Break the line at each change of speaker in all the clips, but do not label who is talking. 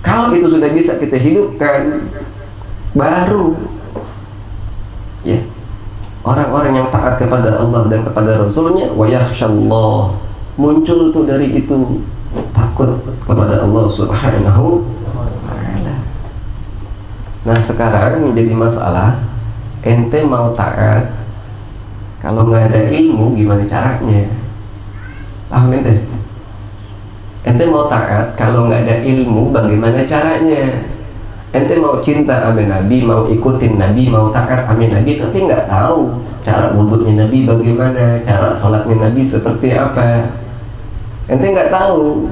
Kalau itu sudah bisa kita hidupkan, baru ya orang-orang yang taat kepada Allah dan kepada Rasulnya, wa yakhshallah, muncul tuh dari itu takut kepada Allah Subhanahu wa ta'ala. Nah sekarang menjadi masalah, ente mau taat kalau nggak ada ilmu gimana caranya? Paham ente? Ente mau taat kalau nggak ada ilmu bagaimana caranya? Ente mau cinta sama Nabi, mau ikutin Nabi, mau taat sama Nabi, tapi nggak tahu cara wudhunya Nabi bagaimana, cara sholatnya Nabi seperti apa. Ente nggak tahu,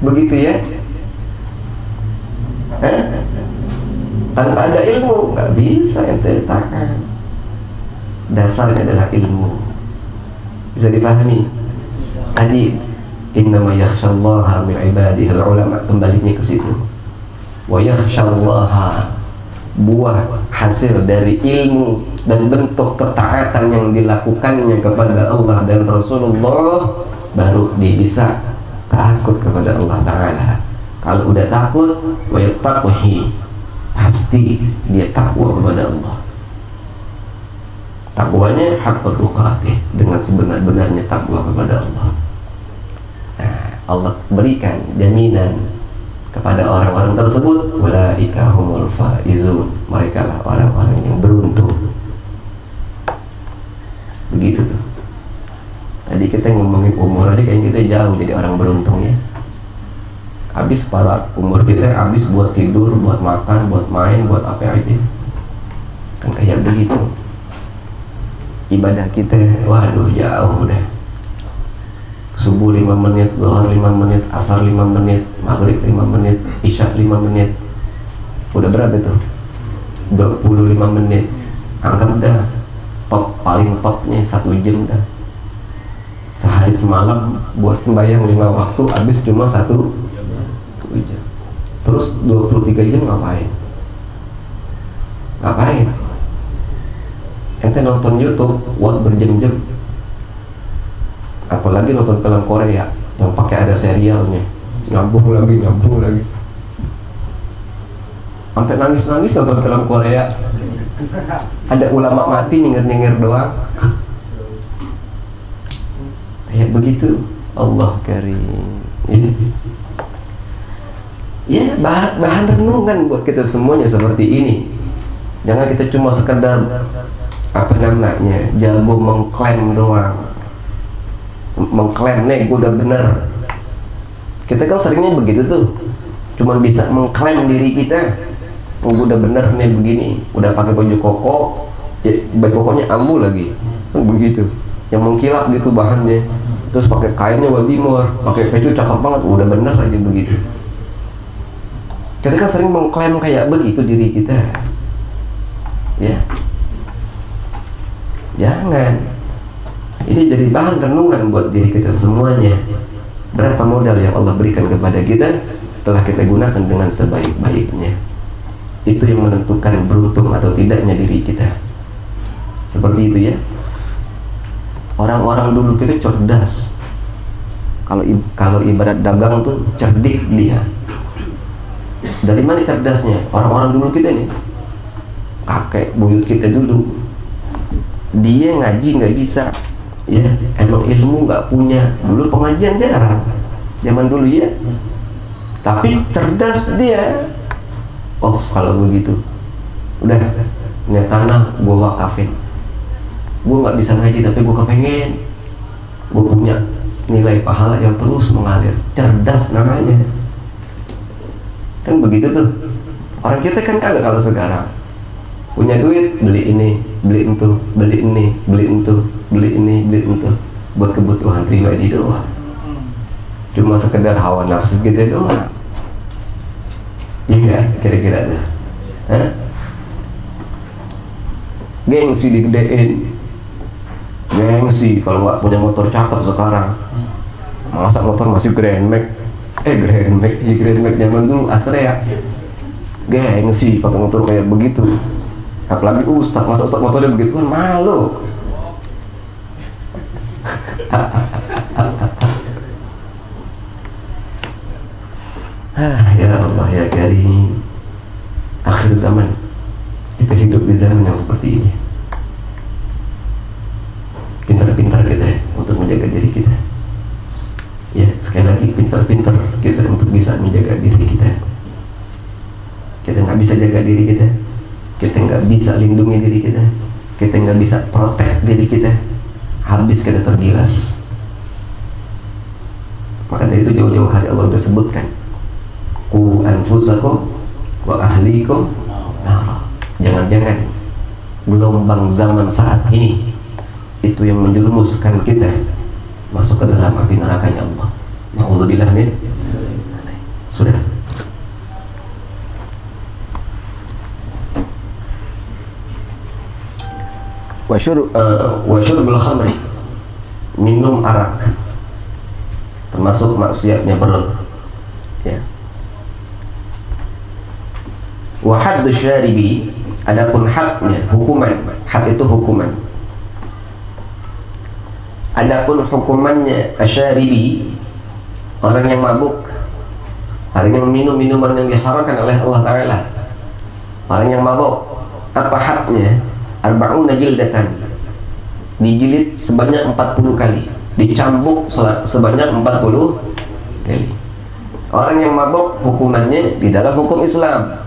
begitu ya? Tanpa ada ilmu nggak bisa ente taat. Dasarnya adalah ilmu. Bisa dipahami? Tadi innama yakhshallaha min ibadihil ulama, kembalinya ke situ. Wa yakhshallaha, buah hasil dari ilmu dan bentuk ketaatan yang dilakukannya kepada Allah dan Rasulullah, baru dia bisa takut kepada Allah Ta'ala. Kalau udah takut, wa yattaqhi, pasti dia takwa kepada Allah. Takwanya haqqa tuqatih, dengan sebenar-benarnya takwa kepada Allah. Allah berikan jaminan kepada orang-orang tersebut, ulaika humul faizun, mereka lah orang-orang yang beruntung. Begitu tuh. Tadi kita ngomongin umur aja kayak kita jauh jadi orang beruntung ya. Habis para umur kita habis buat tidur, buat makan, buat main, buat apa aja. Kan kayak begitu. Ibadah kita, waduh jauh deh. Subuh 5 menit, zuhur 5 menit, asar 5 menit, maghrib 5 menit, isya 5 menit. Udah berapa itu? 25 menit. Anggap dah top, paling topnya 1 jam dah. Sehari semalam buat sembahyang 5 waktu habis cuma 1 jam. Terus 23 jam ngapain? Ngapain? Ente nonton YouTube buat berjam-jam. Apalagi nonton film Korea yang pakai ada serialnya, nyambung lagi sampai nangis nonton film Korea, ada ulama mati nyengir doang kayak begitu. Allah karim ya, bahan renungan buat kita semuanya seperti ini. Jangan kita cuma sekedar apa namanya jago mengklaim doang, mengklaim nih gue udah bener. Kita kan seringnya begitu tuh, cuma bisa mengklaim diri kita, oh gue udah bener nih begini, udah pakai baju koko ya, baju kokonya ambu lagi kan begitu, yang mengkilap gitu bahannya, terus pakai kainnya wadimor, pakai baju cakep banget, udah bener aja begitu. Kita kan sering mengklaim kayak begitu diri kita ya. Jangan. Ini jadi bahan renungan buat diri kita semuanya. Berapa modal yang Allah berikan kepada kita, telah kita gunakan dengan sebaik-baiknya. Itu yang menentukan beruntung atau tidaknya diri kita. Seperti itu ya. Orang-orang dulu kita cerdas. Kalau ibarat dagang tuh cerdik dia. Dari mana cerdasnya? Orang-orang dulu kita nih, kakek buyut kita dulu, dia ngaji nggak bisa. Ya, emang ilmu nggak punya. Dulu pengajian jarang, zaman dulu ya. Tapi cerdas dia. Oh, kalau begitu, udah, ini tanah gue wakafin. Gue nggak bisa ngaji, tapi gue kepengen. Gue punya nilai pahala yang terus mengalir. Cerdas namanya. Kan begitu tuh. Orang kita kan kagak kalau sekarang. Punya duit, beli ini, beli itu, beli ini, beli itu, beli ini, beli itu, buat kebutuhan pribadi doang. Cuma sekedar hawa nafsu gitu doang. Iya nggak? Kira-kira tuh. Hah? Gengsi digedein. Gengsi kalau nggak punya motor cakep sekarang. Masa motor masih Grand Max? Grand Max zaman dulu Astrea. Gengsi pakai motor kayak begitu. Apalagi Ustaz, masa Ustaz motornya begituan, malu. Ya Allah ya Karim, akhir zaman kita hidup di zaman yang seperti ini. Pintar-pintar kita ya untuk menjaga diri kita. Ya, sekali lagi pintar-pintar kita untuk bisa menjaga diri kita. Kita nggak bisa jaga diri kita, kita nggak bisa lindungi diri kita, kita nggak bisa protek diri kita, habis kita tergilas. Maka dari itu jauh-jauh hari Allah sudah sebutkan, qu anfusakum wa ahlikum nar. Jangan-jangan gelombang zaman saat ini itu yang menjerumuskan kita masuk ke dalam api nerakanya Allah. Na'udzubillah min. Sudah. Wa syurbul khamri, minum arak, termasuk maksiatnya perut. Ya. Wa haddu syaribi, adapun hadnya hukuman. Had itu hukuman. Adapun hukumannya asyaribi, orang yang mabuk, orang yang meminum minuman yang diharamkan oleh Allah Ta'ala. Orang yang mabuk, apa hadnya? Arba'una jildatan, dijilid sebanyak 40 kali, dicambuk sebanyak 40 kali. Orang yang mabuk hukumannya di dalam hukum Islam,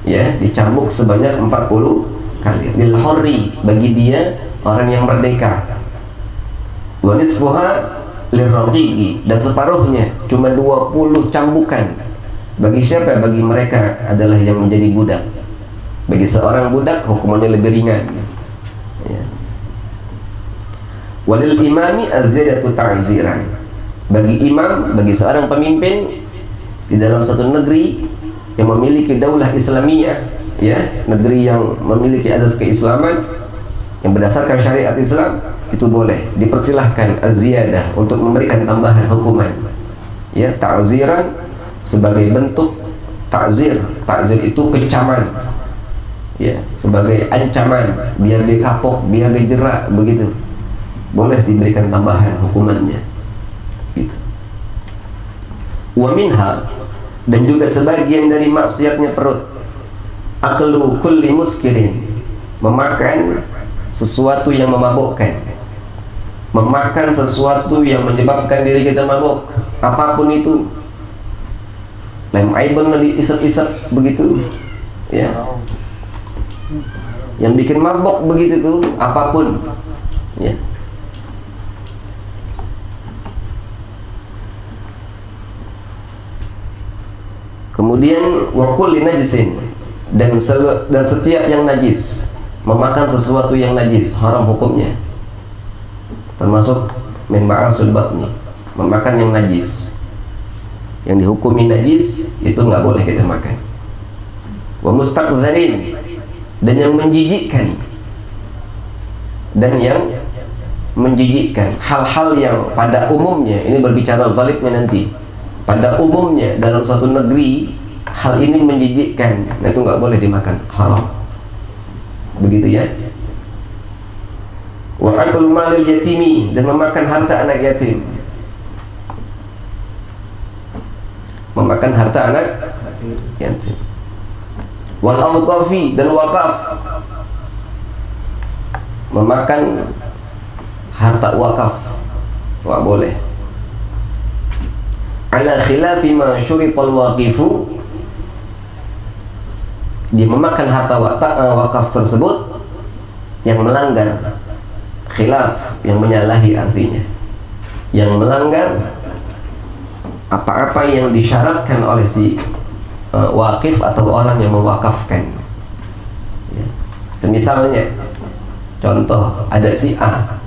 ya, dicambuk sebanyak 40 kali. Lil hurri, bagi dia orang yang merdeka. Wa nisfuha lirraqiqi, dan separuhnya cuma 20 cambukan. Bagi siapa? Bagi mereka adalah yang menjadi budak. Bagi seorang budak hukumannya lebih ringan. Ya. Walil imami az-ziyadatu ta'ziran, bagi imam, bagi seorang pemimpin di dalam satu negeri yang memiliki daulah Islamiyah, ya, negeri yang memiliki azas keislaman yang berdasarkan syariat Islam, itu boleh dipersilahkan az-ziyadah untuk memberikan tambahan hukuman, ya, ta'ziran, sebagai bentuk ta'zir. Ta'zir itu kecaman, ya, sebagai ancaman, biar dia kapok, biar dia jerak, begitu. Boleh diberikan tambahan hukumannya, gitu. Wa minha, dan juga sebagian dari maksiatnya perut, aklu kulli muskirin, memakan sesuatu yang memabukkan, memakan sesuatu yang menyebabkan diri kita mabuk, apapun itu. Lem aibon diisap-isap begitu, ya, yang bikin mabok begitu tuh, apapun, ya. Kemudian wakul najisin, dan setiap yang najis, memakan sesuatu yang najis, haram hukumnya. Termasuk min ma'asul batni, memakan yang najis, yang dihukumi najis, itu nggak boleh kita makan. Wa mustaqdharin, dan yang menjijikkan, dan yang menjijikkan, hal-hal yang pada umumnya, ini berbicara ghalibnya nanti, pada umumnya dalam suatu negeri hal ini menjijikkan, nah itu nggak boleh dimakan, haram. Begitu ya. Wa aklu malil yatimi, dan memakan harta anak yatim, memakan harta anak yatim. Wal awqafi, dan wakaf, memakan harta wakaf, nggak boleh. Ala khilafi ma syurital waqifu, dia memakan harta wakaf tersebut yang melanggar, khilaf, yang menyalahi artinya, yang melanggar apa-apa yang disyaratkan oleh si wakif atau orang yang mewakafkan, ya. Semisalnya, contoh, ada si A,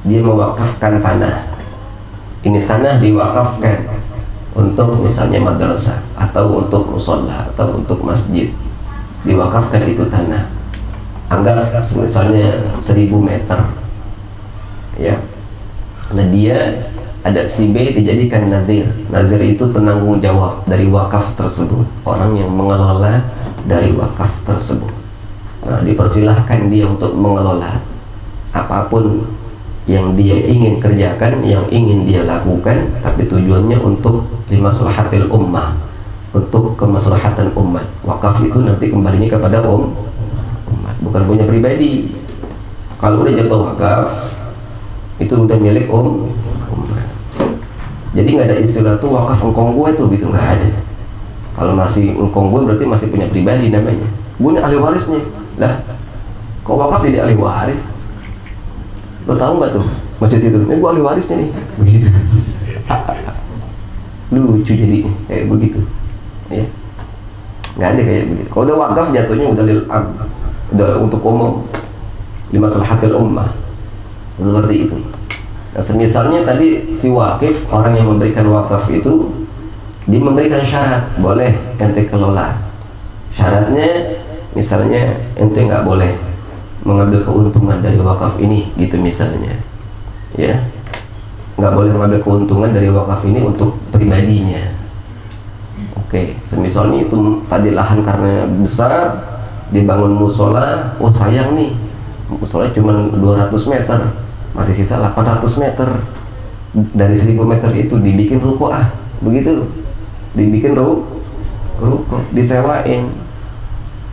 dia mewakafkan tanah, ini tanah diwakafkan untuk misalnya madrasah, atau untuk musholla, atau untuk masjid, diwakafkan itu tanah, anggap misalnya 1000 meter, ya. Nah, dia ada si B dijadikan nazir. Nazir itu penanggung jawab dari wakaf tersebut, orang yang mengelola dari wakaf tersebut. Nah, dipersilahkan dia untuk mengelola apapun yang dia ingin kerjakan, yang ingin dia lakukan, tapi tujuannya untuk limaslahatil ummah, untuk kemaslahatan umat. Wakaf itu nanti kembalinya kepada umat, bukan punya pribadi. Kalau udah jatuh wakaf itu udah milik umat. Jadi nggak ada istilah tuh wakaf engkong gue tuh gitu, nggak ada. Kalau masih engkong gue berarti masih punya pribadi namanya. Gue ini ahli warisnya. Lah, kok wakaf jadi ahli waris? Lo tahu nggak tuh masjid itu? Ini gue ahli warisnya nih. Begitu. Lucu jadi kayak begitu. Ya. Nggak ada kayak begitu. Kalau udah wakaf jatuhnya udah udah untuk umum, limaslahatil ummah. Seperti itu. Nah, semisalnya tadi si wakif, orang yang memberikan wakaf itu dia memberikan syarat, boleh ente kelola. Syaratnya misalnya ente nggak boleh mengambil keuntungan dari wakaf ini, gitu misalnya, ya, nggak boleh mengambil keuntungan dari wakaf ini untuk pribadinya. Oke, semisalnya itu tadi lahan karena besar, dibangun musola, oh sayang nih, musola cuma 200 meter, masih sisa 800 meter. Dari 1000 meter itu dibikin ruko, begitu, dibikin ruko, disewain.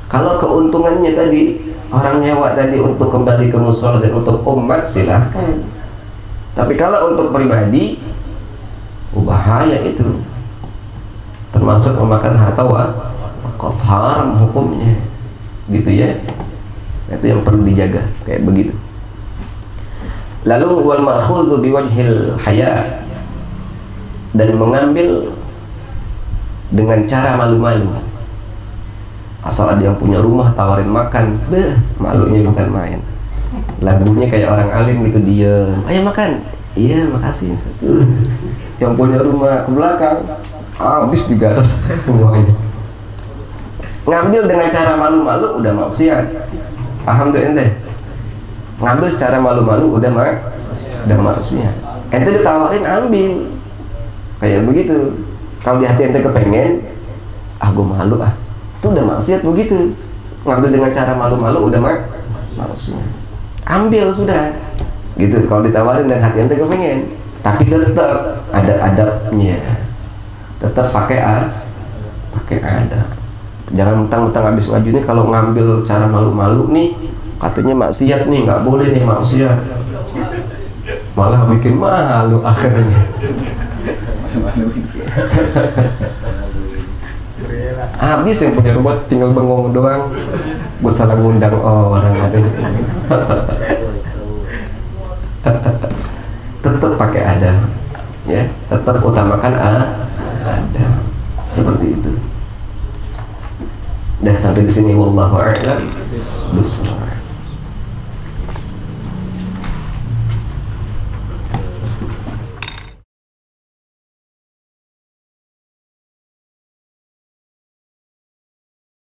Kalau keuntungannya tadi orang nyewa tadi untuk kembali ke musola dan untuk umat, silahkan. Tapi kalau untuk pribadi, bahaya itu, termasuk memakan harta wakaf, haram hukumnya, gitu ya. Itu yang perlu dijaga, kayak begitu. Lalu wal ma'khudhu biwajhil haya, dan mengambil dengan cara malu-malu. Asal ada yang punya rumah tawarin makan, malunya bukan main. Lagunya kayak orang alim gitu, diem, ayo makan, iya makasih. Satu yang punya rumah ke belakang habis digaras semuanya. Ngambil dengan cara malu-malu udah maksiat. Paham tuh ente? Ngambil secara malu-malu udah maksiat. Ente ditawarin ambil, kayak begitu. Kalau di hati ente kepengen, gue malu itu udah maksiat begitu. Ngambil dengan cara malu-malu udah maksiat. Ambil sudah, gitu. Kalau ditawarin dan hati ente kepengen, tapi tetap ada adabnya, tetap pakai adab. Jangan mentang-mentang habis ngaji nih kalau ngambil cara malu-malu nih, katanya maksiat nih, nggak boleh nih maksiat, malah bikin malu akhirnya. Habis yang punya rumah tinggal bengong doang, gue salah ngundang orang ada di sini. Tetap pakai adab, ya, tetap utamakan adab, seperti itu. Dan sampai di sini wallahu a'lam bishawab.